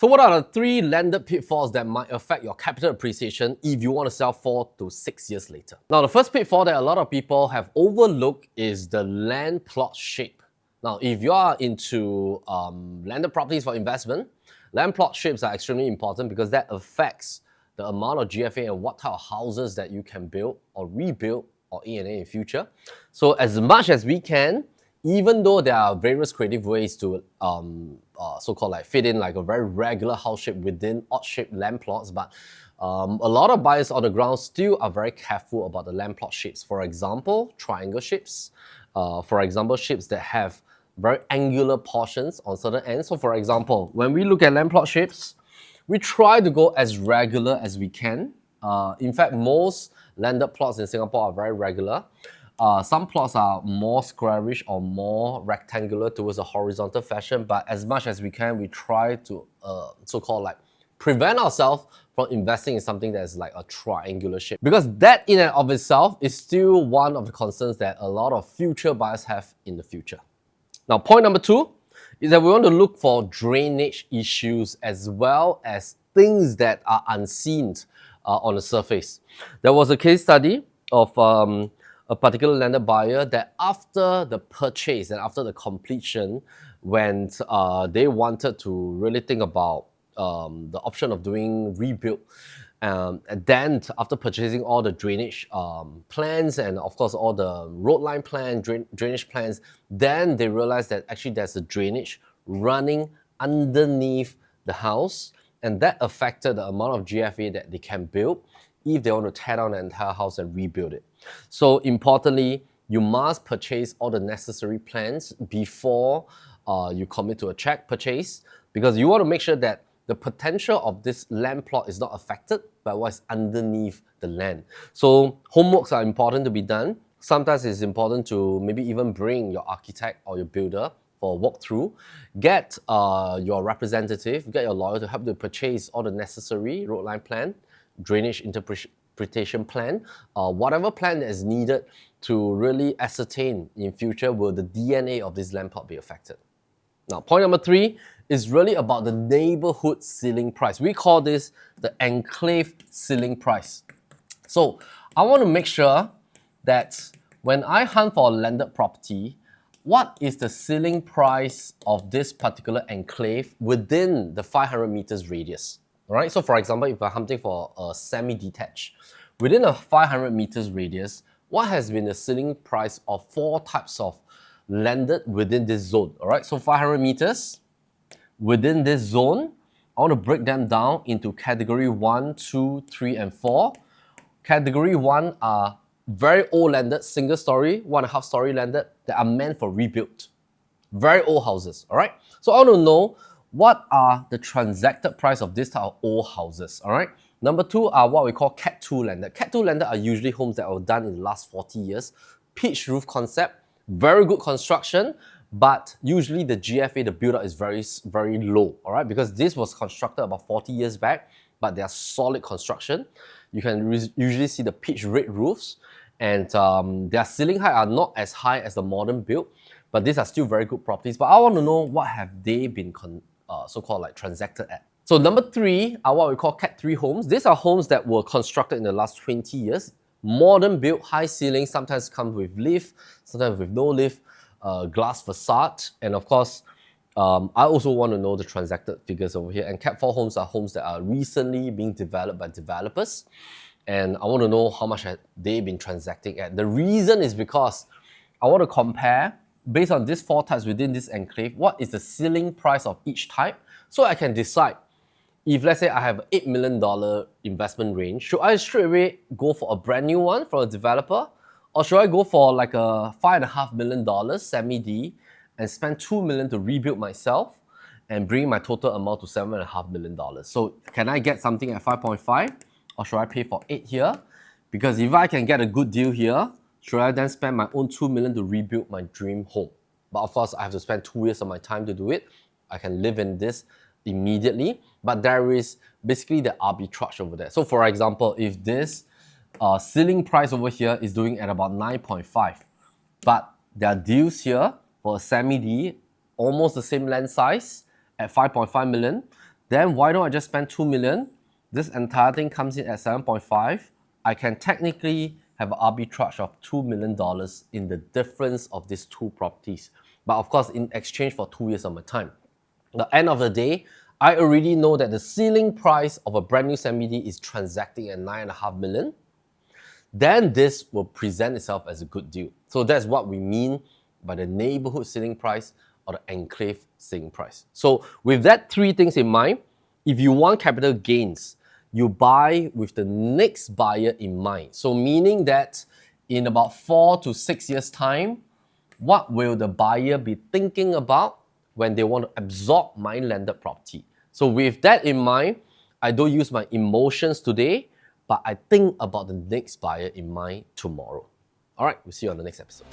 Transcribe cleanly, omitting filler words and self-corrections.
So what are the 3 landed pitfalls that might affect your capital appreciation if you want to sell 4 to 6 years later? Now, the first pitfall that a lot of people have overlooked is the land plot shape. Now, if you are into landed properties for investment, land plot shapes are extremely important because that affects the amount of GFA and what type of houses that you can build or rebuild or A&A in future. So as much as we can, even though there are various creative ways to so-called like fit in like a very regular house shape within odd-shaped land plots, but a lot of buyers on the ground still are very careful about the land plot shapes. For example, triangle shapes. For example, shapes that have very angular portions on certain ends. So for example, when we look at land plot shapes, we try to go as regular as we can. In fact, most landed plots in Singapore are very regular. Some plots are more squarish or more rectangular towards a horizontal fashion, but as much as we can, we try to so-called like prevent ourselves from investing in something that is like a triangular shape, because that in and of itself is still one of the concerns that a lot of future buyers have in the future. Now, point number 2 is that we want to look for drainage issues as well as things that are unseen on the surface. There was a case study of a particular landed buyer that after the purchase and after the completion, when they wanted to really think about the option of doing rebuild, and then after purchasing all the drainage plans and of course all the road line plan, drainage plans, then they realized that actually there's a drainage running underneath the house, and that affected the amount of GFA that they can build if they want to tear down the entire house and rebuild it. So importantly, you must purchase all the necessary plans before you commit to a check purchase, because you want to make sure that the potential of this land plot is not affected by what's underneath the land. So homeworks are important to be done. Sometimes it's important to maybe even bring your architect or your builder for a walkthrough. Get your representative, get your lawyer to help you purchase all the necessary road line plan, drainage interpretation plan, whatever plan that is needed to really ascertain in future will the DNA of this land plot be affected. Now, point number 3 is really about the neighborhood ceiling price. We call this the enclave ceiling price. So I want to make sure that when I hunt for a landed property, what is the ceiling price of this particular enclave within the 500 meters radius? All right, so for example, if I'm hunting for a semi-detached, within a 500 meters radius, what has been the ceiling price of 4 types of landed within this zone? All right, so 500 meters within this zone, I want to break them down into category 1, 2, 3, and 4. Category 1 are very old landed, single story, 1.5 story landed that are meant for rebuild. Very old houses, all right? So I want to know what are the transacted price of this type of old houses, all right? Number 2 are what we call Cat 2 landed. Cat 2 landed are usually homes that were done in the last 40 years. Pitch roof concept, very good construction, but usually the GFA, the build-up is very low, all right? Because this was constructed about 40 years back, but they are solid construction. You can usually see the pitch red roofs, and their ceiling height are not as high as the modern build, but these are still very good properties. But I want to know what have they been so-called like transacted at. So number 3 are what we call Cat 3 homes. These are homes that were constructed in the last 20 years. Modern built, high ceilings, sometimes come with lift, sometimes with no lift, glass facade, and of course, I also want to know the transacted figures over here. And Cat 4 homes are homes that are recently being developed by developers, and I want to know how much have they been transacting at. The reason is because I want to compare, based on these 4 types within this enclave, what is the ceiling price of each type, so I can decide if, let's say, I have an $8 million investment range, should I straight away go for a brand new one from a developer, or should I go for like a $5.5 million semi-D and spend $2 million to rebuild myself and bring my total amount to $7.5 million? So can I get something at 5.5, or should I pay for 8 here? Because if I can get a good deal here, should I then spend my own $2 million to rebuild my dream home? But of course, I have to spend 2 years of my time to do it. I can live in this immediately, but there is basically the arbitrage over there. So for example, if this ceiling price over here is doing at about 9.5, but there are deals here for a semi-D, almost the same land size at 5.5 million, then why don't I just spend 2 million? This entire thing comes in at 7.5. I can technically have an arbitrage of $2 million in the difference of these two properties. But of course, in exchange for 2 years of my time. At the end of the day, I already know that the ceiling price of a brand new CMBD is transacting at 9.5 million. Then this will present itself as a good deal. So that's what we mean by the neighborhood ceiling price or the enclave ceiling price. So with that three things in mind, if you want capital gains, you buy with the next buyer in mind. So meaning that in about 4 to 6 years time, what will the buyer be thinking about when they want to absorb my landed property? So with that in mind, I don't use my emotions today, but I think about the next buyer in mind tomorrow. All right, we'll see you on the next episode.